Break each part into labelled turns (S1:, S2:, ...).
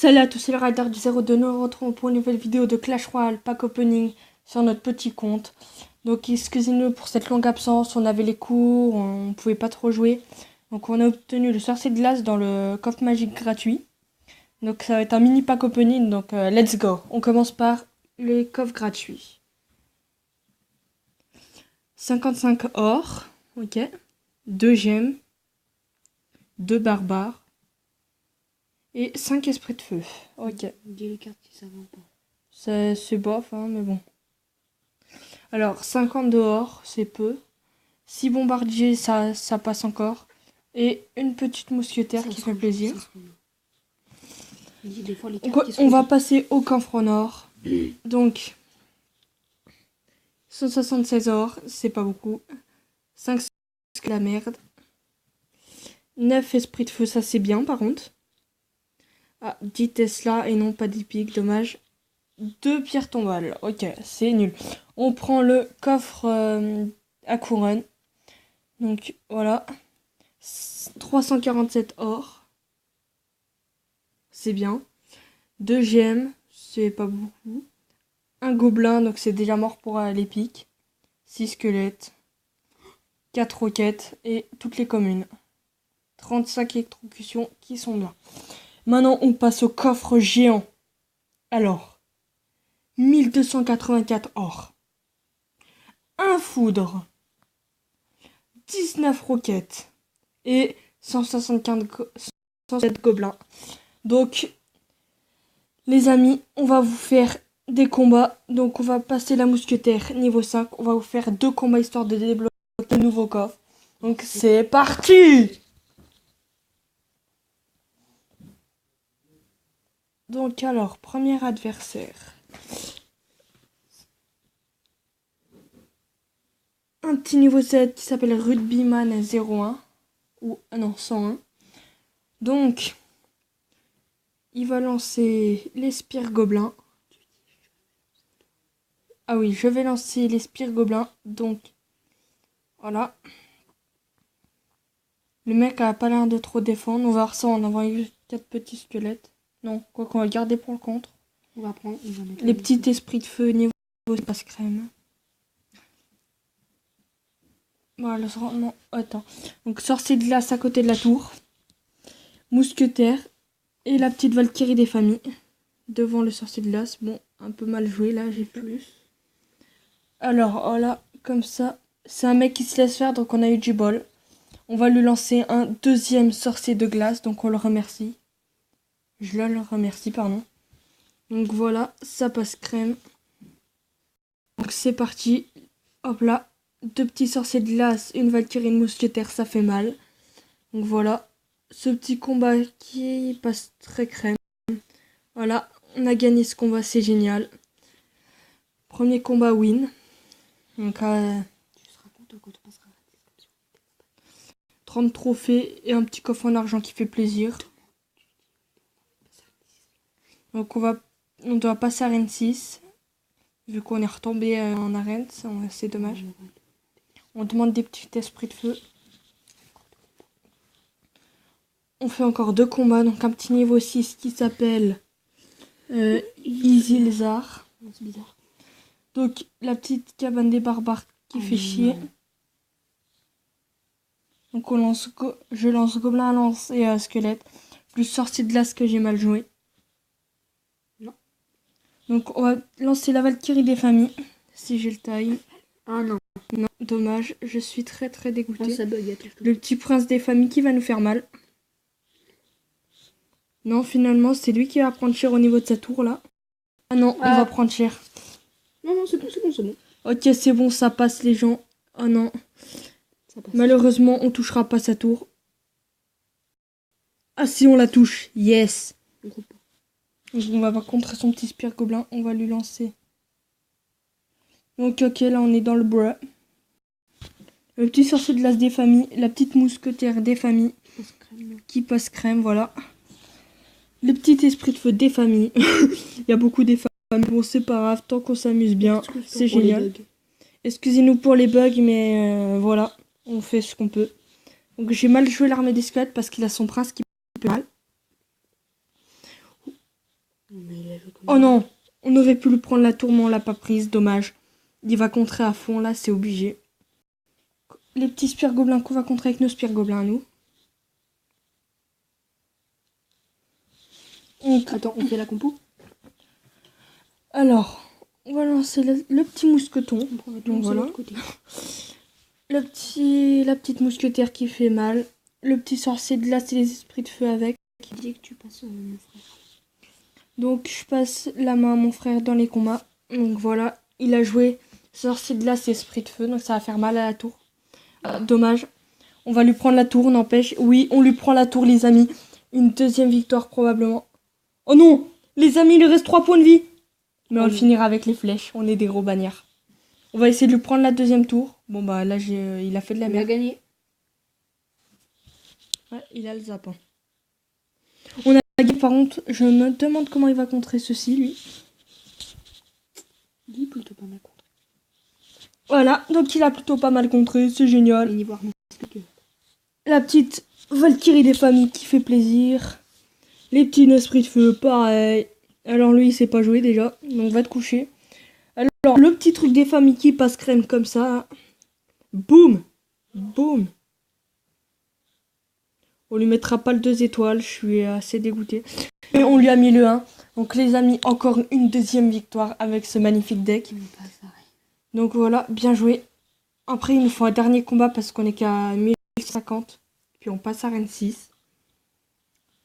S1: Salut à tous, c'est le Rider du 02. Nous nous retrouvons pour une nouvelle vidéo de Clash Royale Pack Opening sur notre petit compte. Donc excusez-nous pour cette longue absence, on avait les cours, on pouvait pas trop jouer. Donc on a obtenu le sorcier de glace dans le coffre magique gratuit. Donc ça va être un mini pack opening, donc let's go. On commence par les coffres gratuits. 55 or, ok. 2 gemmes, 2 barbares. Et 5 esprits de feu. Ok.
S2: Dis les cartes si ça va pas.
S1: C'est bof, hein, mais bon. Alors, 50 dehors, c'est peu. 6 bombardiers, ça passe encore. Et une petite mousquetaire qui fait plaisir.
S2: Des fois, les
S1: Donc,
S2: cartes,
S1: on va passer au coffre nord. Donc, 176 or, c'est pas beaucoup. 5 c'est la merde. 9 esprits de feu, ça c'est bien par contre. Ah, 10 Tesla et non pas d'hippique, dommage. 2 pierres tombales, ok, c'est nul. On prend le coffre à couronne. Donc voilà. 347 or. C'est bien. 2 gemmes, c'est pas beaucoup. Un gobelin, donc c'est déjà mort pour l'épique. 6 squelettes. 4 roquettes et toutes les communes. 35 électrocutions qui sont bien. Maintenant, on passe au coffre géant. Alors, 1284 or. Un foudre. 19 roquettes. Et 167 gobelins. Donc, les amis, on va vous faire des combats. Donc, on va passer la mousquetaire niveau 5. On va vous faire 2 combats histoire de débloquer le nouveau coffre. Donc, c'est parti! Donc, alors, premier adversaire. Un petit niveau 7 qui s'appelle Rugbyman 01. Ou, non, 101. Donc, il va lancer les spires gobelins. Ah oui, je vais lancer les spires gobelins. Donc, voilà. Le mec a pas l'air de trop défendre. On va voir ça en envoyant juste 4 petits squelettes. Non, quoi qu'on va garder pour le contre.
S2: On va prendre. On va mettre
S1: Les petits esprits de feu niveau passe crème. Voilà, non, attends. Donc, sorcier de glace à côté de la tour. Mousquetaire. Et la petite Valkyrie des familles. Devant le sorcier de glace. Bon, un peu mal joué là, j'ai plus. Alors, voilà, comme ça. C'est un mec qui se laisse faire, donc on a eu du bol. On va lui lancer un deuxième sorcier de glace, donc on le remercie. Je le remercie, pardon. Donc voilà, ça passe crème. Donc c'est parti. Hop là, 2 petits sorciers de glace, une Valkyrie, une mousquetaire, ça fait mal. Donc voilà, ce petit combat qui passe très crème. Voilà, on a gagné ce combat, c'est génial. Premier combat win. Donc
S2: Tu seras content quand on passera à la description.
S1: 30 trophées et un petit coffre en argent qui fait plaisir. Donc on doit passer à arène 6. Vu qu'on est retombé en arène, c'est dommage. On demande des petits esprits de feu. On fait encore 2 combats, donc un petit niveau 6 qui s'appelle Easy Lézard.
S2: C'est bizarre.
S1: Donc la petite cabane des barbares qui fait chier. Donc je lance gobelin à lance et squelette. Plus sorcier de glace que j'ai mal joué.
S2: Non.
S1: Donc on va lancer la Valkyrie des familles. Si j'ai le time.
S2: Ah non.
S1: Non, dommage. Je suis très très dégoûtée.
S2: Ça bug, il y a quelque chose.
S1: Le petit prince des familles qui va nous faire mal. Non, finalement, c'est lui qui va prendre cher au niveau de sa tour, là. Ah non, il va prendre cher.
S2: Non, c'est bon, c'est bon.
S1: Ok, c'est bon, ça passe, les gens. Oh non.
S2: Ça passe.
S1: Malheureusement, on touchera pas sa tour. Ah si, on la touche. Yes. Donc, on va pas contrer son petit spire gobelin. On va lui lancer. Donc, ok, là, on est dans le bras. Le petit sorcier de glace des familles. La petite mousquetaire des familles. Qui passe crème, voilà. Les petits esprits de feu des familles. Il y a beaucoup des familles. Bon, c'est pas grave, tant qu'on s'amuse bien, c'est génial. Excusez-nous pour les bugs, mais voilà, on fait ce qu'on peut. Donc j'ai mal joué l'armée des squelettes parce qu'il a son prince qui peut mal.
S2: Mais il a joué comme
S1: Oh non, on aurait pu lui prendre la tour, mais on l'a pas prise, dommage. Il va contrer à fond, là, c'est obligé. Les petits spires gobelins qu'on va contrer avec nos spires gobelins à nous. Donc,
S2: Attends, on fait la compo.
S1: alors, on va lancer le petit mousqueton.
S2: On prend la
S1: Donc voilà.
S2: côté.
S1: La petite mousquetaire qui fait mal. Le petit sorcier de glace et les esprits de feu avec.
S2: Dis que tu passes mon frère.
S1: Donc je passe la main à mon frère dans les combats. Donc voilà, il a joué sorcier de glace et esprit de feu. Donc ça va faire mal à la tour. Dommage. On va lui prendre la tour, n'empêche. Oui, on lui prend la tour, les amis. Une deuxième victoire probablement. Oh non, les amis, il lui reste 3 points de vie. Mais on le finira avec les flèches. On est des gros bannières. On va essayer de lui prendre la deuxième tour. Bon bah là, il a fait de la
S2: Il a
S1: merde.
S2: gagné.
S1: Ouais, il a le zapin. On a gagné, par contre, je me demande comment il va contrer ceci, lui.
S2: Il est plutôt pas mal contre.
S1: Voilà, donc il a plutôt pas mal contré, c'est génial.
S2: Et niveau armée,
S1: La petite Valkyrie des familles qui fait plaisir. Les petits esprits de feu, pareil. Alors lui, il sait pas jouer déjà, donc va te coucher. Alors, le petit truc des familles qui passe crème comme ça. Boum, boum. On lui mettra pas le 2 étoiles, je suis assez dégoûté. Et on lui a mis le 1. Donc les amis, encore une deuxième victoire avec ce magnifique deck. Donc voilà, bien joué. Après, il nous faut un dernier combat parce qu'on est qu'à 1050. Puis on passe à Reine 6.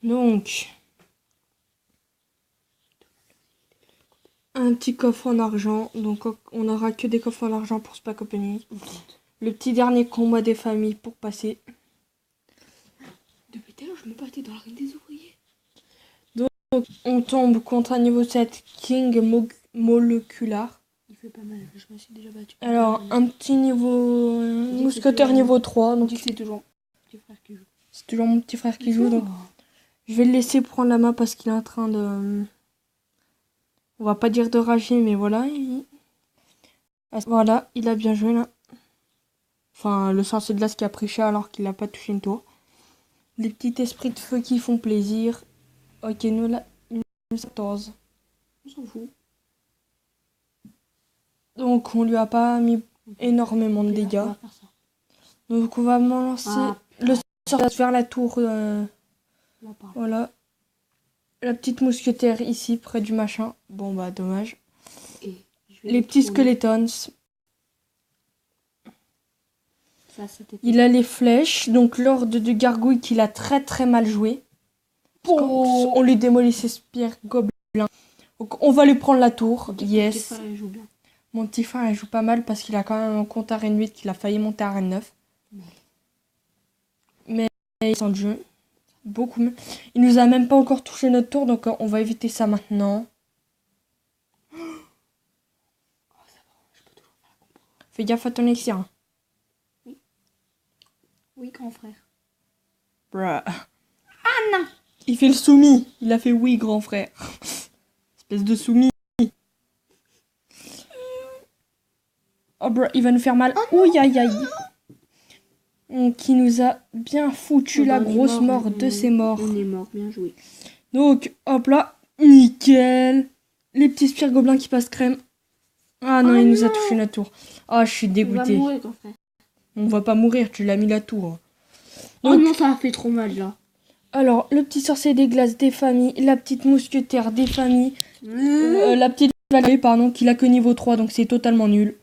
S1: Donc, un petit coffre en argent. Donc on n'aura que des coffres en argent pour ce pack opening. Le petit dernier combat des familles pour passer.
S2: Depuis tout à l'heure, je me battais dans la reine des ouvriers.
S1: Donc on tombe contre un niveau 7 King Molecular.
S2: Il fait pas mal, je me suis déjà battu.
S1: Alors, un petit niveau mousquetaire niveau 3. Donc
S2: c'est toujours mon petit frère qui joue.
S1: c'est toujours mon petit frère qui joue. Donc je vais le laisser prendre la main parce qu'il est en train de... On va pas dire de rager, mais voilà. Voilà, il a bien joué là. Enfin, le sorcier de glace qui a pris cher alors qu'il n'a pas touché une tour. Les petits esprits de feu qui font plaisir. Ok, nous là, 14.
S2: On s'en fout.
S1: Donc on lui a pas mis énormément de
S2: Ok,
S1: dégâts.
S2: on va faire ça.
S1: Donc on va m'en lancer le sorcier vers la tour. Voilà. La petite mousquetaire ici, près du machin. Bon bah dommage.
S2: Et
S1: Les petits skeletons.
S2: Ça,
S1: Il a les flèches. Donc l'ordre de gargouille qu'il a très très mal joué.
S2: Oh.
S1: On lui démolit ses spires gobelins. Donc on va lui prendre la tour. Yes. Mon petit frère il joue pas mal parce qu'il a quand même un compte à Reine 8 qu'il a failli monter à Reine 9. Mais il sent le jeu. Beaucoup mieux. Il nous a même pas encore touché notre tour, donc on va éviter ça maintenant. Fais gaffe à ton elixir. Hein.
S2: Oui, grand frère.
S1: Bruh.
S2: Ah non.
S1: Il fait le soumis. Il a fait oui, grand frère. Espèce de soumis. Oh bruh, il va nous faire mal. Ouh aïe aïe. Qui nous a bien foutu la grosse mort de ses morts.
S2: On est mort, bien joué.
S1: Donc, hop là, nickel. Les petits spires gobelins qui passent crème. Ah non, il nous a touché notre tour. Ah, je suis dégoûté.
S2: On va mourir, grand frère.
S1: On va pas mourir, tu l'as mis la tour.
S2: Donc, oh non, ça a fait trop mal là.
S1: Alors, le petit sorcier des glaces des familles, la petite mousquetaire des familles, la petite Valérie, pardon, qu'il a que niveau 3, donc c'est totalement nul.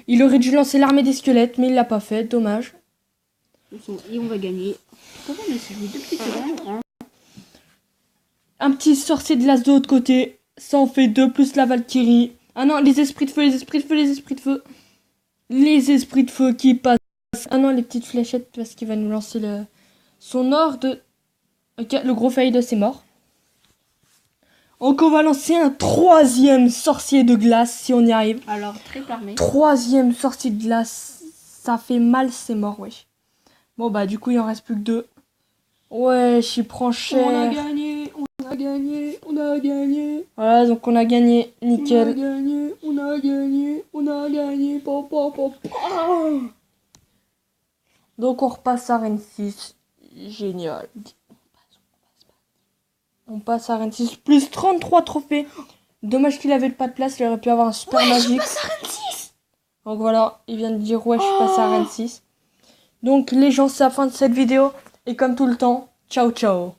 S1: Il aurait dû lancer l'armée des squelettes, mais il l'a pas fait, dommage.
S2: Et on va gagner. Comment on a joué deux petites secondes.
S1: Un petit sorcier de glace de l'autre côté, ça en fait 2 plus la Valkyrie. Ah non, les esprits de feu, les esprits de feu, les esprits de feu. Les esprits de feu qui passent. Ah non, les petites fléchettes parce qu'il va nous lancer son ordre. Ok, le gros fail de c'est mort. Donc on va lancer un 3e sorcier de glace si on y arrive.
S2: Alors, très armé.
S1: 3e sorcier de glace. Ça fait mal, c'est mort, wesh. Bon bah du coup il en reste plus que 2. Wesh, il prend cher.
S2: On a gagné, on a gagné, on a gagné.
S1: Voilà, donc on a gagné, nickel.
S2: On a gagné, on a gagné, on a gagné. Papa, papa.
S1: Donc on repasse à Reine 6. Génial. On passe à Rennes 6. Plus 33 trophées. Dommage qu'il avait pas de place. Il aurait pu avoir un super magique.
S2: Je passe à Rennes 6.
S1: Donc voilà, il vient de dire ouais, je suis passé à Rennes 6. Donc les gens, c'est la fin de cette vidéo. Et comme tout le temps, ciao ciao.